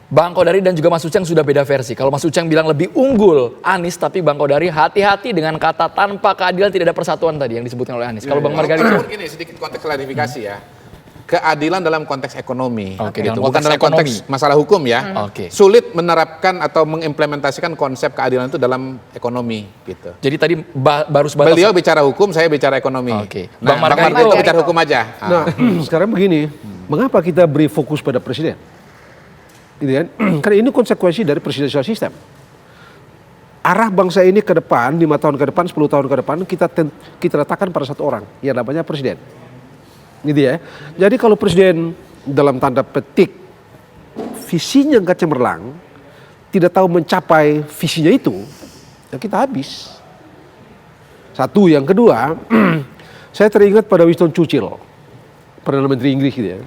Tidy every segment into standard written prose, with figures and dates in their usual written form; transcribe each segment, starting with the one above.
Bang Kodari dan juga Mas Uceng sudah beda versi. Kalau Mas Uceng bilang lebih unggul Anies, tapi Bang Kodari hati-hati dengan kata tanpa keadilan tidak ada persatuan tadi yang disebutkan oleh Anies. Kalau Bang Margarito, gini sedikit konteks klarifikasi ya. Keadilan dalam konteks ekonomi, Oke, bukan dalam konteks masalah hukum ya. Oke. Sulit menerapkan atau mengimplementasikan konsep keadilan itu dalam ekonomi gitu. jadi tadi baru sebatas. Beliau bicara hukum, saya bicara ekonomi. Oke. Nah, Bang Bang Margarito Margarito bicara hukum aja. Nah, sekarang begini, mengapa kita beri fokus pada presiden? Gitu kan? Karena ini konsekuensi dari presidensial system. Arah bangsa ini ke depan, 5 tahun ke depan, 10 tahun ke depan, kita letakkan pada satu orang, yang namanya presiden. Gitu ya. Jadi kalau presiden dalam tanda petik visinya nggak cemerlang, tidak tahu mencapai visinya itu, ya kita habis. Satu, yang kedua, saya teringat pada Winston Churchill, Perdana Menteri Inggris gitu ya.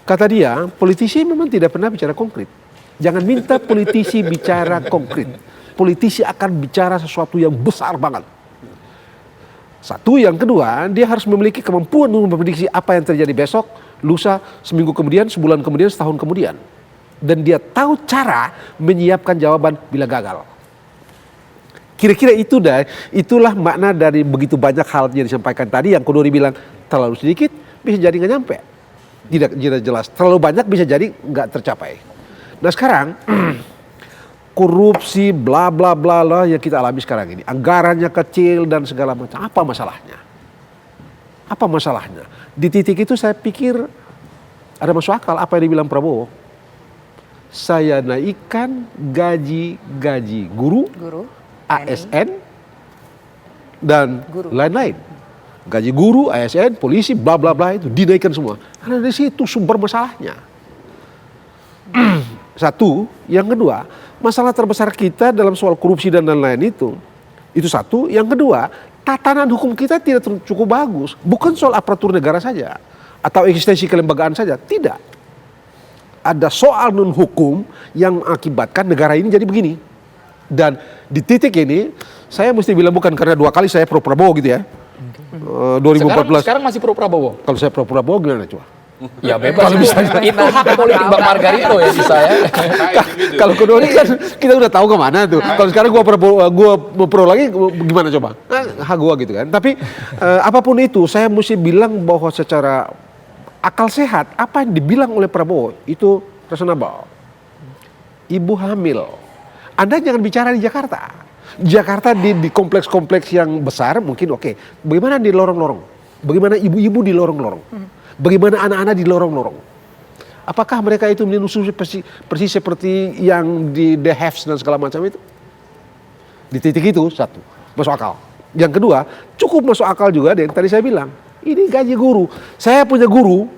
Kata dia, politisi memang tidak pernah bicara konkret. Jangan minta politisi bicara konkret. Politisi akan bicara sesuatu yang besar banget. Satu, yang kedua, dia harus memiliki kemampuan untuk memprediksi apa yang terjadi besok, lusa, seminggu kemudian, sebulan kemudian, setahun kemudian. Dan dia tahu cara menyiapkan jawaban bila gagal. Kira-kira itulah makna dari begitu banyak hal yang disampaikan tadi yang Kodori bilang terlalu sedikit, bisa jadi nggak nyampe. Tidak jelas, terlalu banyak bisa jadi nggak tercapai. Nah sekarang korupsi bla bla bla lah yang kita alami sekarang ini, anggarannya kecil dan segala macam. Apa masalahnya? Apa masalahnya? Di titik itu saya pikir ada masuk akal apa yang dibilang Prabowo. Saya naikkan gaji guru, ASN dan lain-lain. Gaji guru, ASN, polisi, bla bla bla itu dinaikkan semua. Karena dari situ sumber masalahnya. Satu, yang kedua, masalah terbesar kita dalam soal korupsi dan lain-lain itu satu. Yang kedua, tatanan hukum kita tidak cukup bagus. Bukan soal aparatur negara saja atau eksistensi kelembagaan saja, tidak. Ada soal non hukum yang mengakibatkan negara ini jadi begini. Dan di titik ini saya mesti bilang bukan karena 2 kali saya pro Prabowo gitu ya. 2014. Sekarang masih pro Prabowo. Kalau saya pro Prabowo gimana coba? Ya bebas. Kalau bisa itu hak politik Bang Margarito ya sih saya. Kalau kedua ini kan kita udah tahu kemana tuh. Kalau sekarang gua mau pro lagi gimana coba? Hak gua gitu kan. Tapi apapun itu saya mesti bilang bahwa secara akal sehat apa yang dibilang oleh Prabowo itu reasonable. Ibu hamil. Anda jangan bicara di Jakarta. Jakarta di kompleks-kompleks yang besar mungkin oke. Bagaimana di lorong-lorong? Bagaimana ibu-ibu di lorong-lorong? Bagaimana anak-anak di lorong-lorong? Apakah mereka itu menyusui persis seperti yang di The Haves dan segala macam itu? Di titik itu satu, masuk akal. Yang kedua, cukup masuk akal juga yang tadi saya bilang. Ini gaji guru. Saya punya guru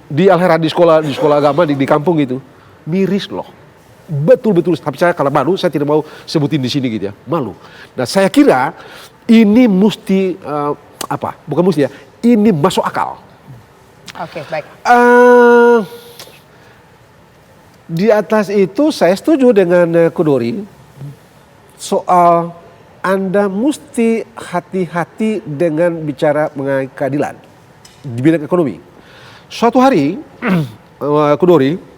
di Al-Herad di sekolah agama di kampung itu. Miris loh. Betul-betul, tapi saya kalau malu saya tidak mau sebutin di sini gitu ya, malu. Nah saya kira ini mesti bukan mesti ya, ini masuk akal. Oke, baik. Di atas itu saya setuju dengan Kodori soal Anda mesti hati-hati dengan bicara mengenai keadilan di bidang ekonomi. Suatu hari Kodori,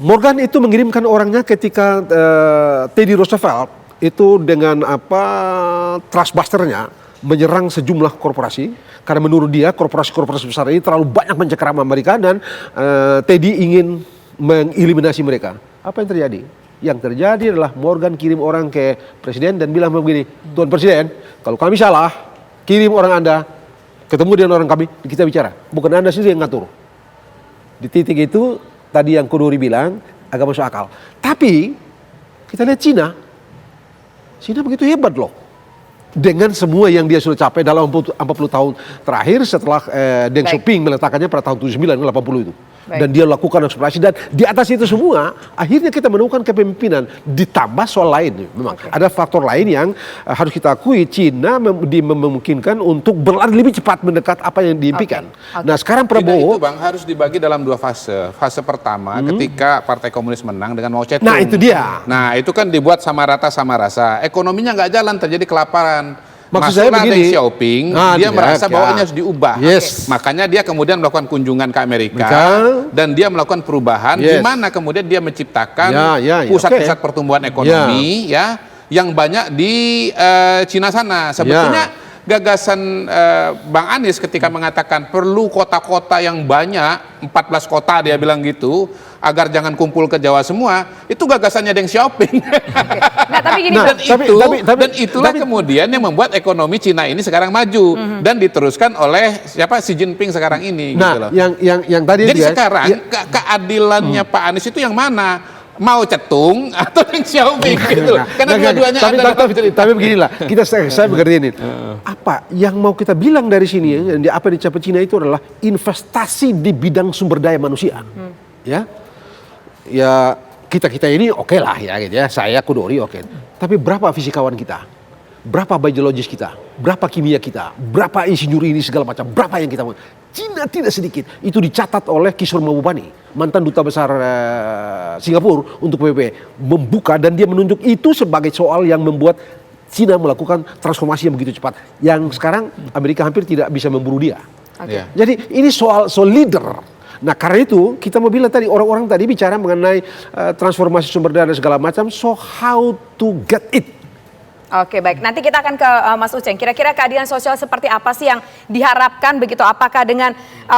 Morgan itu mengirimkan orangnya ketika Teddy Roosevelt itu dengan trustbusternya menyerang sejumlah korporasi karena menurut dia korporasi-korporasi besar ini terlalu banyak mencekram Amerika dan Teddy ingin mengeliminasi mereka. Apa yang terjadi? Yang terjadi adalah Morgan kirim orang ke presiden dan bilang begini, Tuan Presiden, kalau kami salah, kirim orang Anda ketemu dengan orang kami, kita bicara. Bukan Anda sendiri yang ngatur. Di titik itu tadi yang Kodori bilang agak masuk akal. Tapi kita lihat Cina begitu hebat loh. Dengan semua yang dia sudah capai dalam 40 tahun terakhir setelah Deng Xiaoping meletakkannya pada tahun 79 80 itu. Dan dia lakukan eksplorasi dan di atas itu semua akhirnya kita menemukan kepemimpinan ditambah soal lain. Memang ada faktor lain yang harus kita akui. Cina memungkinkan untuk berlari lebih cepat mendekat apa yang diimpikan. Nah sekarang Prabowo itu Bang harus dibagi dalam 2 fase. Fase pertama ketika Partai Komunis menang dengan Mao Zedong. Nah itu dia. Nah itu kan dibuat sama rata sama rasa. Ekonominya nggak jalan, terjadi kelaparan. Maksud saya Masuklah begini. Deng Xiaoping, dia merasa bahwa ini harus diubah. Yes. Makanya dia kemudian melakukan kunjungan ke Amerika dan dia melakukan perubahan di mana kemudian dia menciptakan pusat-pusat pertumbuhan ekonomi yang banyak di Cina sana. Sebetulnya gagasan Bang Anies ketika mengatakan perlu kota-kota yang banyak, 14 kota dia bilang gitu, agar jangan kumpul ke Jawa semua, itu gagasannya Deng Xiaoping. Nah, tapi gini, Dan itulah kemudian yang membuat ekonomi Cina ini sekarang maju dan diteruskan oleh Xi Jinping sekarang ini. Nah, gitu loh. yang tadi Jadi sekarang keadilannya Pak Anies itu yang mana? Mau Cetung atau Deng Xiaoping gitu. Karena dua-duanya tapi beginilah, saya mengerti ini. Apa yang mau kita bilang dari sini, apa yang dicapai Cina itu adalah investasi di bidang sumber daya manusia. Ya kita ini oke lah ya gitu ya. Saya Kudori oke. Tapi berapa fisikawan kita? Berapa biologis kita? Berapa kimia kita? Berapa insinyur ini segala macam? Berapa yang kita mau? Cina tidak sedikit. Itu dicatat oleh Kishore Mahbubani, mantan duta besar Singapura untuk PBB, membuka dan dia menunjuk itu sebagai soal yang membuat Cina melakukan transformasi yang begitu cepat. Yang sekarang Amerika hampir tidak bisa memburu dia. Jadi ini soal leader. Nah karena itu kita mau bilang tadi, orang-orang tadi bicara mengenai transformasi sumber daya dan segala macam. So how to get it? Oke, baik. Nanti kita akan ke Mas Uceng. Kira-kira keadilan sosial seperti apa sih yang diharapkan begitu? Apakah dengan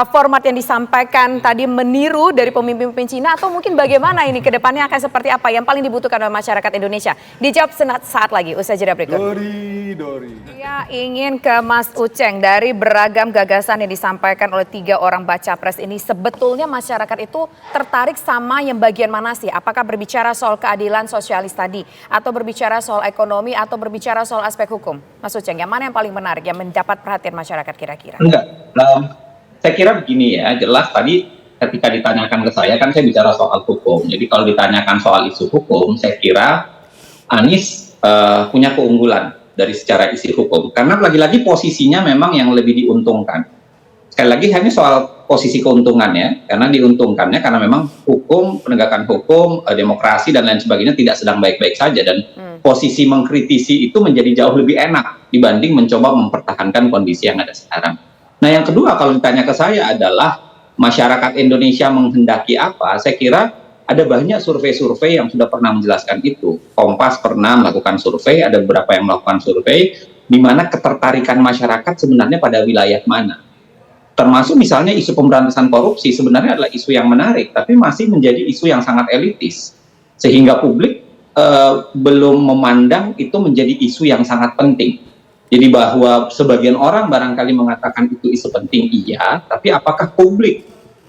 format yang disampaikan tadi meniru dari pemimpin-pemimpin Cina atau mungkin bagaimana ini ke depannya akan seperti apa yang paling dibutuhkan oleh masyarakat Indonesia? Dijawab saat lagi, usai jeda berikut. Dori. Saya ingin ke Mas Uceng. Dari beragam gagasan yang disampaikan oleh 3 orang baca pres ini, sebetulnya masyarakat itu tertarik sama yang bagian mana sih? Apakah berbicara soal keadilan sosialis tadi? Atau berbicara soal ekonomi? Atau berbicara soal aspek hukum? Mas Uceng, yang mana yang paling menarik, yang mendapat perhatian masyarakat kira-kira? Enggak, saya kira begini ya, jelas tadi ketika ditanyakan ke saya, kan saya bicara soal hukum. Jadi kalau ditanyakan soal isu hukum, saya kira Anies punya keunggulan dari secara isi hukum. Karena lagi-lagi posisinya memang yang lebih diuntungkan. Sekali lagi hanya soal posisi keuntungannya, karena diuntungkannya karena memang hukum, penegakan hukum, demokrasi dan lain sebagainya tidak sedang baik-baik saja, dan posisi mengkritisi itu menjadi jauh lebih enak dibanding mencoba mempertahankan kondisi yang ada sekarang. Nah yang kedua kalau ditanya ke saya adalah masyarakat Indonesia menghendaki apa, saya kira ada banyak survei-survei yang sudah pernah menjelaskan itu. Kompas pernah melakukan survei, ada beberapa yang melakukan survei di mana ketertarikan masyarakat sebenarnya pada wilayah mana. Termasuk misalnya isu pemberantasan korupsi sebenarnya adalah isu yang menarik, tapi masih menjadi isu yang sangat elitis. Sehingga publik belum memandang itu menjadi isu yang sangat penting. Jadi bahwa sebagian orang barangkali mengatakan itu isu penting, iya, tapi apakah publik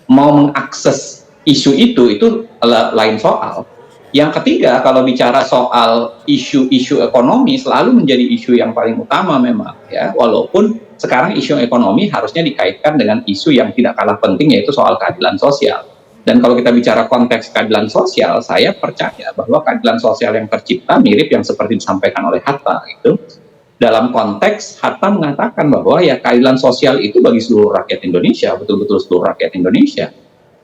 mau mengakses isu itu lain soal. Yang ketiga, kalau bicara soal isu-isu ekonomi selalu menjadi isu yang paling utama memang ya, walaupun sekarang isu ekonomi harusnya dikaitkan dengan isu yang tidak kalah penting, yaitu soal keadilan sosial. Dan kalau kita bicara konteks keadilan sosial, saya percaya bahwa keadilan sosial yang tercipta mirip yang seperti disampaikan oleh Hatta itu. Dalam konteks Hatta mengatakan bahwa ya keadilan sosial itu bagi seluruh rakyat Indonesia, betul-betul seluruh rakyat Indonesia.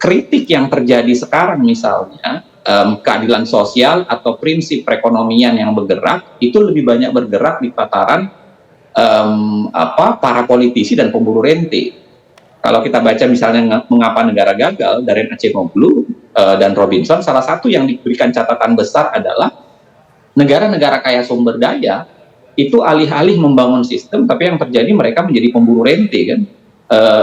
Kritik yang terjadi sekarang misalnya, keadilan sosial atau prinsip perekonomian yang bergerak itu lebih banyak bergerak di tataran para politisi dan pemburu rente. Kalau kita baca misalnya mengapa negara gagal, dari Acemoglu dan Robinson, salah satu yang diberikan catatan besar adalah negara-negara kaya sumber daya itu alih-alih membangun sistem, tapi yang terjadi mereka menjadi pemburu rente kan,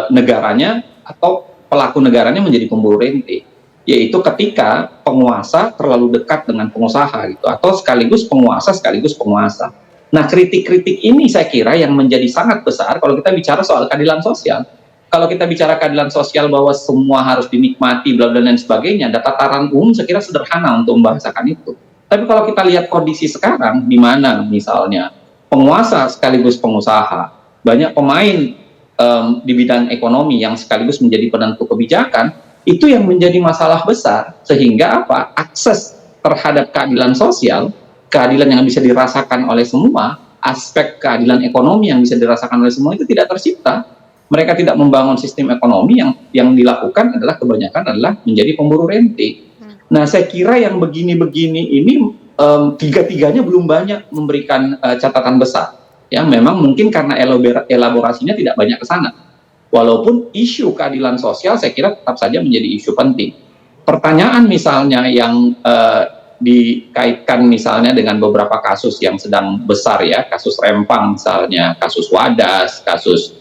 negaranya atau pelaku negaranya menjadi pemburu rente, yaitu ketika penguasa terlalu dekat dengan pengusaha gitu, atau sekaligus penguasa sekaligus penguasa. Nah kritik-kritik ini saya kira yang menjadi sangat besar kalau kita bicara soal keadilan sosial. Kalau kita bicara keadilan sosial bahwa semua harus dinikmati, bla bla dan sebagainya, tataran umum saya kira sederhana untuk membahasakan itu. Tapi kalau kita lihat kondisi sekarang, di mana misalnya penguasa sekaligus pengusaha, banyak pemain di bidang ekonomi yang sekaligus menjadi penentu kebijakan, itu yang menjadi masalah besar. Sehingga apa? Akses terhadap keadilan sosial, keadilan yang bisa dirasakan oleh semua, aspek keadilan ekonomi yang bisa dirasakan oleh semua itu tidak tercipta. Mereka tidak membangun sistem ekonomi yang dilakukan adalah kebanyakan adalah menjadi pemburu rente. Nah, saya kira yang begini-begini ini tiga-tiganya belum banyak memberikan catatan besar. Ya, memang mungkin karena elaborasinya tidak banyak ke sana. Walaupun isu keadilan sosial saya kira tetap saja menjadi isu penting. Pertanyaan misalnya yang dikaitkan misalnya dengan beberapa kasus yang sedang besar ya, kasus Rempang misalnya, kasus Wadas, kasus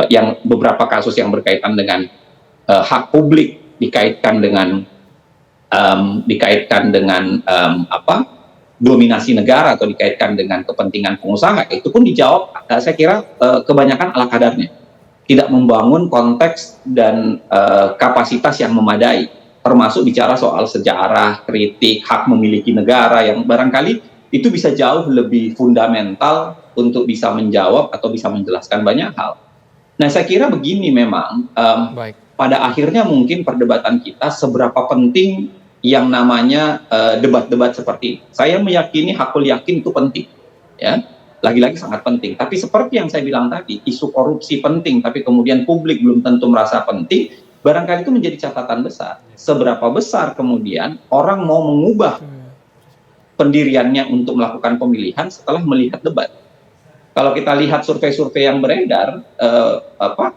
yang beberapa kasus yang berkaitan dengan hak publik, dikaitkan dengan dominasi negara atau dikaitkan dengan kepentingan pengusaha, itu pun dijawab saya kira kebanyakan ala kadarnya, tidak membangun konteks dan kapasitas yang memadai, termasuk bicara soal sejarah, kritik, hak memiliki negara yang barangkali itu bisa jauh lebih fundamental untuk bisa menjawab atau bisa menjelaskan banyak hal. Nah, saya kira begini memang pada akhirnya mungkin perdebatan kita seberapa penting yang namanya debat-debat seperti ini. Saya meyakini, hakul yakin itu penting, ya, lagi-lagi sangat penting. Tapi seperti yang saya bilang tadi, isu korupsi penting, tapi kemudian publik belum tentu merasa penting. Barangkali itu menjadi catatan besar. Seberapa besar kemudian orang mau mengubah pendiriannya untuk melakukan pemilihan setelah melihat debat. Kalau kita lihat survei-survei yang beredar,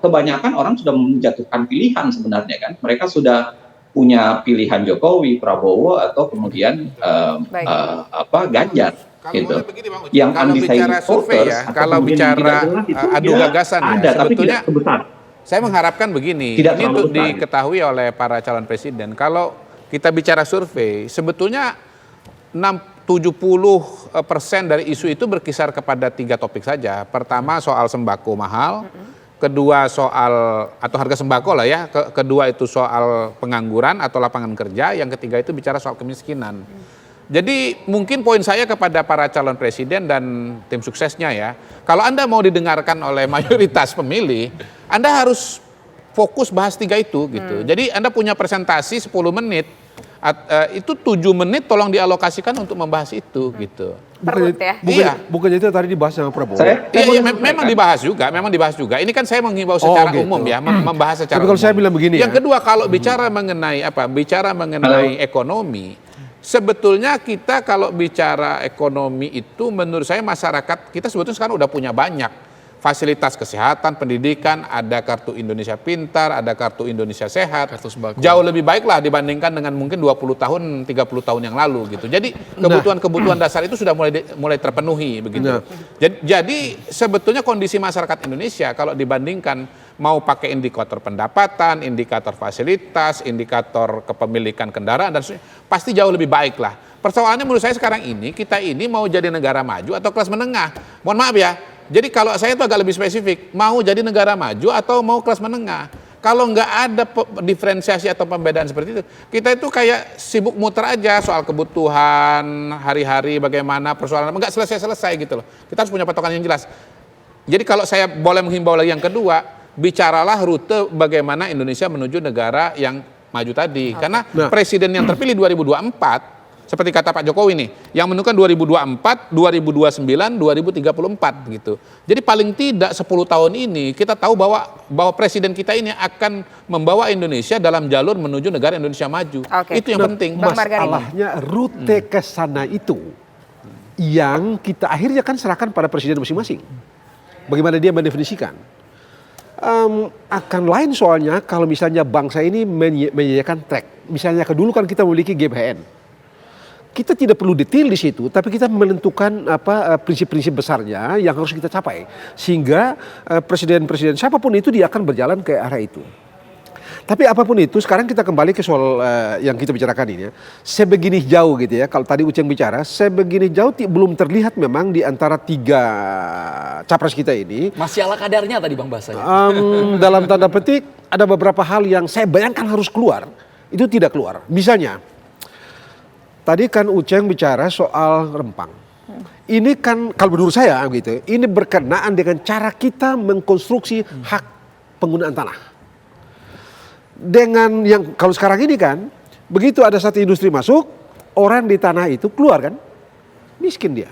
kebanyakan orang sudah menjatuhkan pilihan sebenarnya kan. Mereka sudah punya pilihan Jokowi, Prabowo, atau kemudian Ganjar. Kalau gitu. Begini, Bang Uceng, Yang kalau bicara survei ya, kalau bicara adu gagasan ada, ya, tapi sebetulnya tidak sebesar. saya mengharapkan begini, Tidak ini untuk besar. diketahui oleh para calon presiden. Kalau kita bicara survei, sebetulnya 70% dari isu itu berkisar kepada 3 topik saja. Pertama soal sembako mahal, kedua soal atau harga sembako lah ya, kedua itu soal pengangguran atau lapangan kerja, yang ketiga itu bicara soal kemiskinan. Jadi mungkin poin saya kepada para calon presiden dan tim suksesnya ya, kalau Anda mau didengarkan oleh mayoritas pemilih, Anda harus fokus bahas 3 itu gitu. Jadi Anda punya presentasi 10 menit, itu 7 menit tolong dialokasikan untuk membahas itu gitu. Bukannya itu tadi dibahas sama Prabowo. Memang dibahas juga. Ini kan saya menghimbau secara umum ya, membahas secara umum. Tapi kalau saya bilang begini yang kedua, kalau bicara mengenai ekonomi, sebetulnya kita kalau bicara ekonomi itu menurut saya masyarakat kita sebetulnya sekarang udah punya banyak fasilitas kesehatan, pendidikan, ada kartu Indonesia Pintar, ada kartu Indonesia Sehat. Jauh lebih baik lah dibandingkan dengan mungkin 20 tahun, 30 tahun yang lalu gitu. Jadi kebutuhan-kebutuhan dasar itu sudah mulai terpenuhi begitu. Jadi sebetulnya kondisi masyarakat Indonesia kalau dibandingkan mau pakai indikator pendapatan, indikator fasilitas, indikator kepemilikan kendaraan dan pasti jauh lebih baik lah. Persoalannya menurut saya sekarang ini, kita ini mau jadi negara maju atau kelas menengah. Mohon maaf ya. Jadi kalau saya itu agak lebih spesifik, mau jadi negara maju atau mau kelas menengah. Kalau nggak ada diferensiasi atau pembedaan seperti itu, kita itu kayak sibuk muter aja soal kebutuhan hari-hari, bagaimana persoalan, nggak selesai-selesai gitu loh. Kita harus punya patokan yang jelas. Jadi kalau saya boleh menghimbau lagi yang kedua, bicaralah rute bagaimana Indonesia menuju negara yang maju tadi. Karena presiden yang terpilih 2024, seperti kata Pak Jokowi nih, yang menentukan 2024, 2029, 2034 gitu. Jadi paling tidak 10 tahun ini kita tahu bahwa presiden kita ini akan membawa Indonesia dalam jalur menuju negara Indonesia maju. Itu yang penting. Masalahnya rute ke sana itu yang kita akhirnya kan serahkan pada presiden masing-masing. Bagaimana dia mendefinisikan. Akan lain soalnya kalau misalnya bangsa ini menyediakan track. Misalnya dulu kan kita memiliki GBHN. Kita tidak perlu detail di situ, tapi kita menentukan prinsip-prinsip besarnya yang harus kita capai, sehingga presiden-presiden siapapun itu dia akan berjalan ke arah itu. Tapi apapun itu, sekarang kita kembali ke soal yang kita bicarakan ini ya. Sebegini jauh gitu ya, kalau tadi Uceng bicara, sebegini jauh belum terlihat memang di antara 3 capres kita ini. Masih ala kadarnya tadi Bang bahasanya. Dalam tanda petik, ada beberapa hal yang saya bayangkan harus keluar, itu tidak keluar. Misalnya, tadi kan Uceng bicara soal Rempang. Ini kan kalau menurut saya gitu, ini berkenaan dengan cara kita mengkonstruksi hak penggunaan tanah. Dengan yang kalau sekarang ini kan, begitu ada satu industri masuk, orang di tanah itu keluar kan, miskin dia.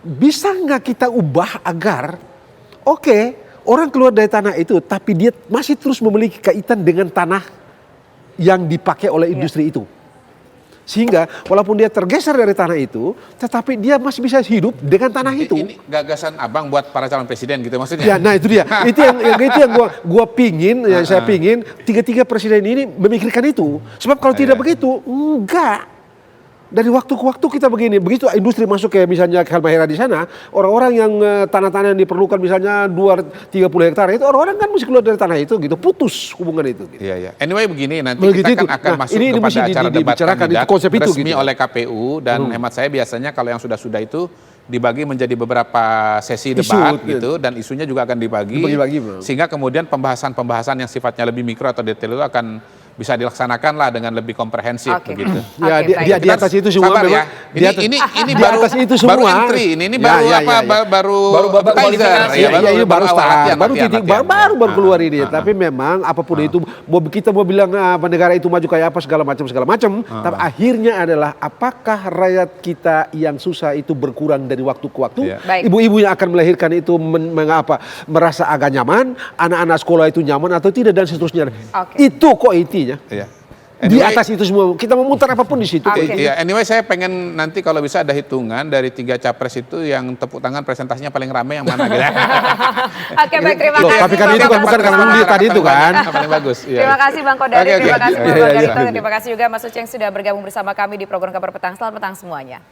Bisa nggak kita ubah agar, orang keluar dari tanah itu, tapi dia masih terus memiliki kaitan dengan tanah yang dipakai oleh industri itu. Sehingga walaupun dia tergeser dari tanah itu, tetapi dia masih bisa hidup dengan tanah itu. Ini gagasan abang buat para calon presiden gitu maksudnya? Ya, nah itu dia. itu yang gua pingin, yang saya pingin tiga presiden ini memikirkan itu. Sebab kalau tidak begitu, enggak. Dari waktu ke waktu kita begini, begitu industri masuk kayak misalnya ke Halmahera di sana, orang-orang yang tanah-tanah yang diperlukan misalnya 230 hektar itu orang-orang kan mesti keluar dari tanah itu gitu, putus hubungan itu. Gitu. Iya, iya. Anyway begini, nanti Begitu kita itu. akan masuk Ini kepada mesti acara debat dibicarakan, kandidat itu konsep itu resmi gitu. oleh KPU dan hemat saya biasanya kalau yang sudah-sudah itu dibagi menjadi beberapa sesi debat gitu dan isunya juga akan dibagi sehingga kemudian pembahasan-pembahasan yang sifatnya lebih mikro atau detail itu akan bisa dilaksanakan lah dengan lebih komprehensif begitu. Ya di atas itu semua sabar memang, ya. Ini baru atas itu semua. baru entry ini baru babak appetizer, ini baru start, baru latihan. titik baru keluar ini. Tapi memang apapun itu kita mau bilang negara itu maju kayak apa segala macam. Tapi akhirnya adalah apakah rakyat kita yang susah itu berkurang dari waktu ke waktu? Ibu-ibu yang akan melahirkan itu merasa agak nyaman, anak-anak sekolah itu nyaman atau tidak dan seterusnya. Itu kok intinya. Iya. Di atas itu semua kita memutar apapun di situ. Iya, anyway saya pengen nanti kalau bisa ada hitungan dari 3 capres itu yang tepuk tangan presentasinya paling ramai yang mana gitu. Oke, baik, terima kasih. Tapi kan itu kan bukan karena tadi itu kan. Paling bagus. Terima kasih Bang Kodari, terima kasih Bang Kodari, terima kasih juga Mas Uceng sudah bergabung bersama kami di program Kabar Petang. Selamat petang semuanya.